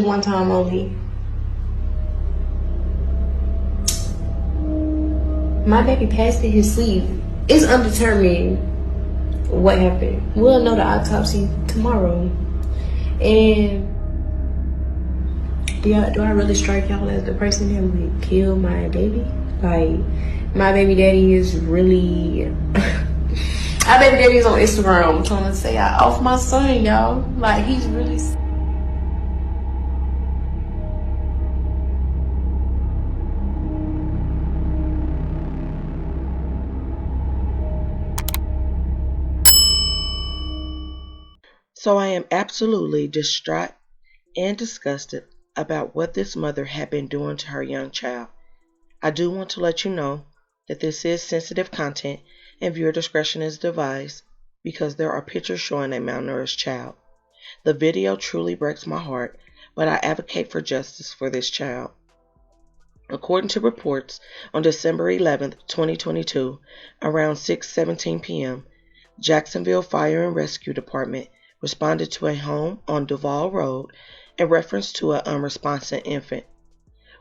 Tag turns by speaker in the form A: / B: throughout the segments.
A: one time only. My baby passed in his sleep. It's undetermined what happened. We'll know the autopsy tomorrow. And do I really strike y'all as the person that would kill my baby? Like, my baby daddy is really... My baby daddy is on Instagram trying to say I off my son, y'all. Like, he's really...
B: So I am absolutely distraught and disgusted about what this mother had been doing to her young child. I do want to let you know that this is sensitive content and viewer discretion is advised because there are pictures showing a malnourished child. The video truly breaks my heart, but I advocate for justice for this child. According to reports, on December 11, 2022, around 6:17 p.m., Jacksonville Fire and Rescue Department responded to a home on Duval Road in reference to an unresponsive infant.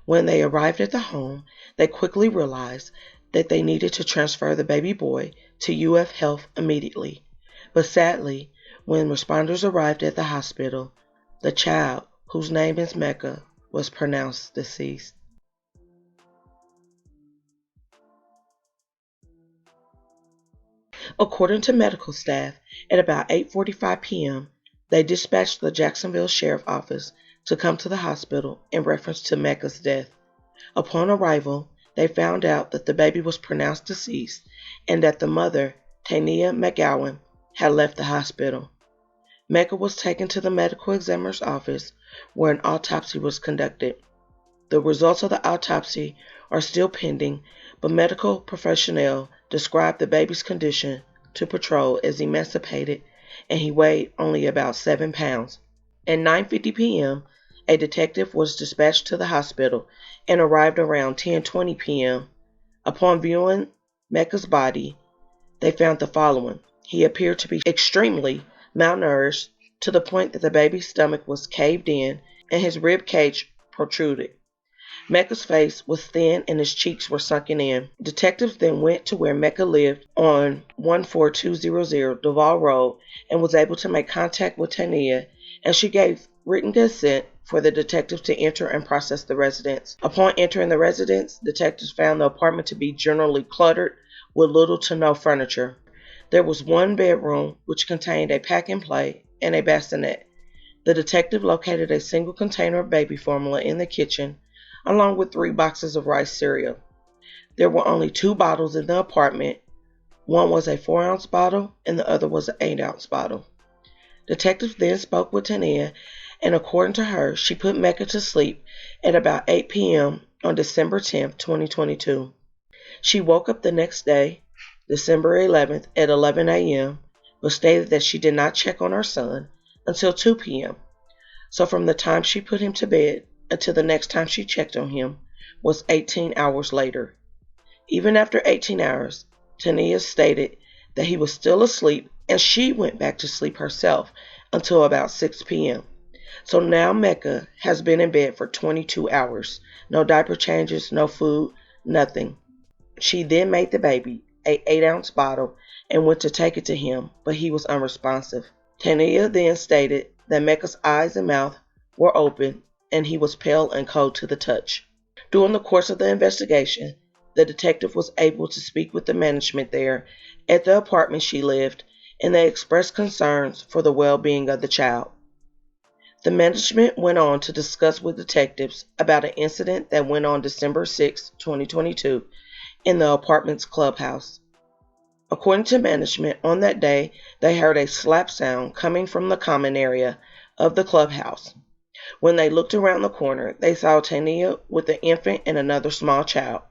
B: When they arrived at the home, they quickly realized that they needed to transfer the baby boy to UF Health immediately. But sadly, when responders arrived at the hospital, the child, whose name is Mecca, was pronounced deceased. According to medical staff, at about 8:45 p.m., they dispatched the Jacksonville Sheriff's Office to come to the hospital in reference to Mecca's death. Upon arrival, they found out that the baby was pronounced deceased and that the mother, Tania McGowan, had left the hospital. Mecca was taken to the medical examiner's office where an autopsy was conducted. The results of the autopsy are still pending, but medical professionals described the baby's condition to patrol as emancipated and he weighed only about 7 pounds. At 9:50 p.m., a detective was dispatched to the hospital and arrived around 10:20 p.m. Upon viewing Mecca's body, they found the following. He appeared to be extremely malnourished to the point that the baby's stomach was caved in and his rib cage protruded. Mecca's face was thin and his cheeks were sunken in. Detectives then went to where Mecca lived on 14200 Duval Road and was able to make contact with Tania, and she gave written consent for the detectives to enter and process the residence. Upon entering the residence, detectives found the apartment to be generally cluttered with little to no furniture. There was one bedroom which contained a pack-and-play and a bassinet. The detective located a single container of baby formula in the kitchen, along with 3 boxes of rice cereal. There were only 2 bottles in the apartment. One was a 4-ounce bottle and the other was an 8-ounce bottle. Detectives then spoke with Tania, and according to her, she put Mecca to sleep at about 8 p.m. on December 10, 2022. She woke up the next day, December 11th, at 11 a.m., but stated that she did not check on her son until 2 p.m. So from the time she put him to bed until the next time she checked on him was 18 hours later. Even after 18 hours, Tania stated that he was still asleep and she went back to sleep herself until about 6 p.m. So now Mecca has been in bed for 22 hours. No diaper changes, no food, nothing. She then made the baby an 8-ounce bottle and went to take it to him, but he was unresponsive. Tania then stated that Mecca's eyes and mouth were open and he was pale and cold to the touch. During the course of the investigation, the detective was able to speak with the management there at the apartment she lived, and they expressed concerns for the well-being of the child. The management went on to discuss with detectives about an incident that went on December 6, 2022, in the apartment's clubhouse. According to management, on that day, they heard a slap sound coming from the common area of the clubhouse. When they looked around the corner, they saw Tania with an infant and another small child.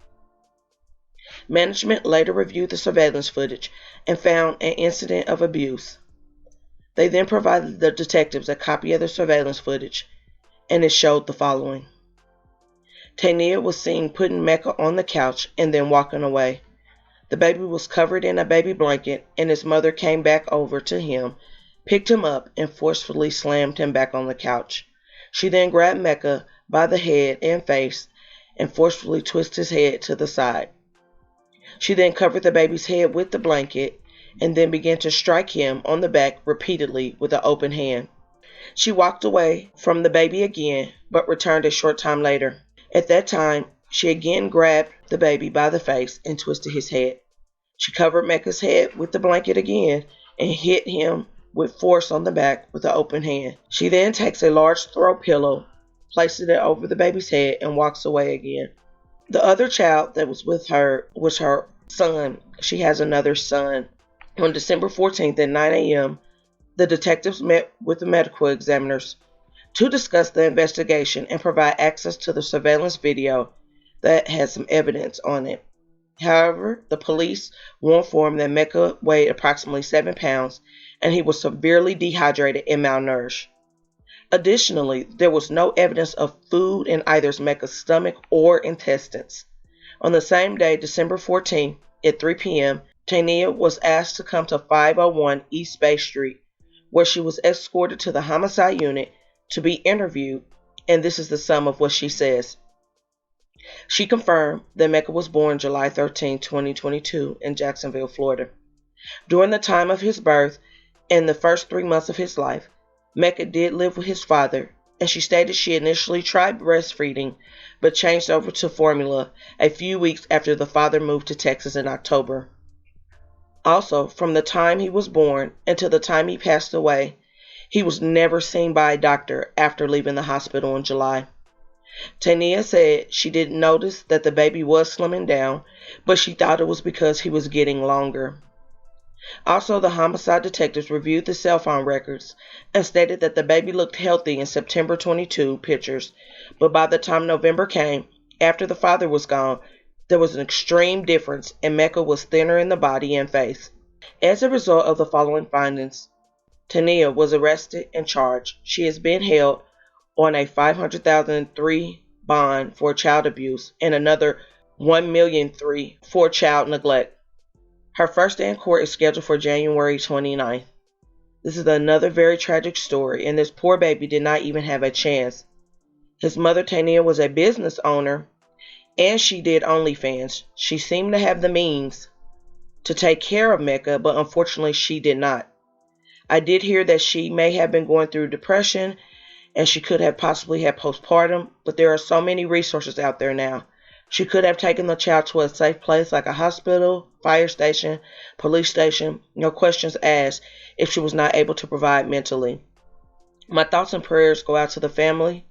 B: Management later reviewed the surveillance footage and found an incident of abuse. They then provided the detectives a copy of the surveillance footage, and it showed the following. Tania was seen putting Mecca on the couch and then walking away. The baby was covered in a baby blanket, and his mother came back over to him, picked him up, and forcefully slammed him back on the couch. She then grabbed Mecca by the head and face and forcefully twisted his head to the side. She then covered the baby's head with the blanket and then began to strike him on the back repeatedly with an open hand. She walked away from the baby again, but returned a short time later. At that time, she again grabbed the baby by the face and twisted his head. She covered Mecca's head with the blanket again and hit him with force on the back with an open hand. She then takes a large throw pillow, places it over the baby's head, and walks away again. The other child that was with her was her son. She has another son. On December 14th at 9 a.m., the detectives met with the medical examiners to discuss the investigation and provide access to the surveillance video that has some evidence on it. However, the police were informed that Mecca weighed approximately 7 pounds and he was severely dehydrated and malnourished. Additionally, there was no evidence of food in either Mecca's stomach or intestines. On the same day, December 14th at 3 p.m., Tania was asked to come to 501 East Bay Street, where she was escorted to the homicide unit to be interviewed, and this is the sum of what she says. She confirmed that Mecca was born July 13, 2022 in Jacksonville, Florida. During the time of his birth and the first 3 months of his life, Mecca did live with his father, and she stated she initially tried breastfeeding but changed over to formula a few weeks after the father moved to Texas in October. Also, from the time he was born until the time he passed away, he was never seen by a doctor after leaving the hospital in July. Tania said she didn't notice that the baby was slimming down, but she thought it was because he was getting longer. Also, the homicide detectives reviewed the cell phone records and stated that the baby looked healthy in September 22 pictures, but by the time November came, after the father was gone, there was an extreme difference and Mecca was thinner in the body and face. As a result of the following findings, Tania was arrested and charged. She has been held on a $500,003 bond for child abuse and another $1,003,000 for child neglect. Her first day in court is scheduled for January 29th. This is another very tragic story, and this poor baby did not even have a chance. His mother, Tania, was a business owner, and she did OnlyFans. She seemed to have the means to take care of Mecca, but unfortunately she did not. I did hear that she may have been going through depression, and she could have possibly had postpartum, but there are so many resources out there now. She could have taken the child to a safe place like a hospital, fire station, police station, no questions asked if she was not able to provide mentally. My thoughts and prayers go out to the family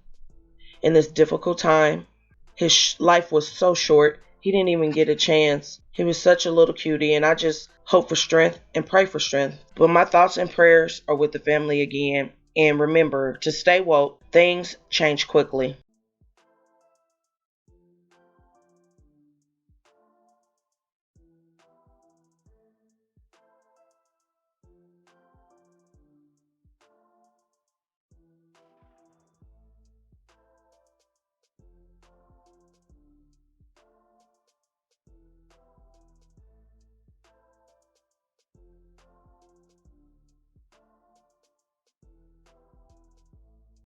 B: in this difficult time. His life was so short, he didn't even get a chance. He was such a little cutie, and I just hope for strength and pray for strength. But my thoughts and prayers are with the family again. And remember to stay woke. Things change quickly.